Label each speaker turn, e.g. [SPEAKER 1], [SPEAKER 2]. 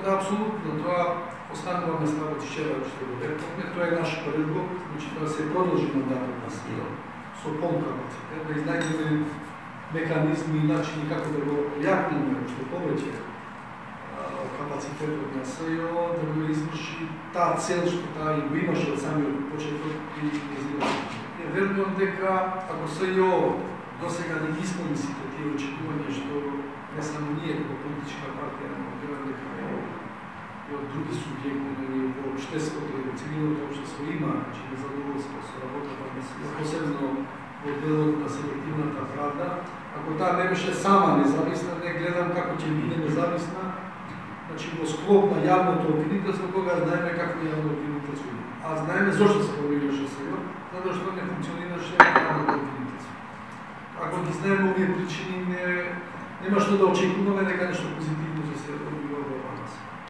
[SPEAKER 1] да, апсолутно, тоа остануваме слабо тишевајќето го рековме, тоа е наш предлог, значи тоа се продолжи мандатот на СИО со пол капацитет, да изнајдеме механизми и начини како да го јакнеме што повеќе капацитетот на СИО, да го изврши таа цел што таа и го имаше од самиот почеток и незнивањето. Верувам дека ако СИО досега не ги исполни сите тие очекувања што не само ние како политичка партија, но верувам дека и од други субјекти во општеството и во цивилното општество има незадоволство со работата на СИО, посебно во делот на селективната правда. Ако таа не беше сама независна, не гледам како ќе биде независна, значи во склоп на јавното обвинителство, кога знаеме какво јавно обвинителство има. А знаеме зошто се формираше СИО, затоа што не функционираше јавното обвинителство. Ако ги знаеме овие причини, нема што да очекуваме дека нешто позитивно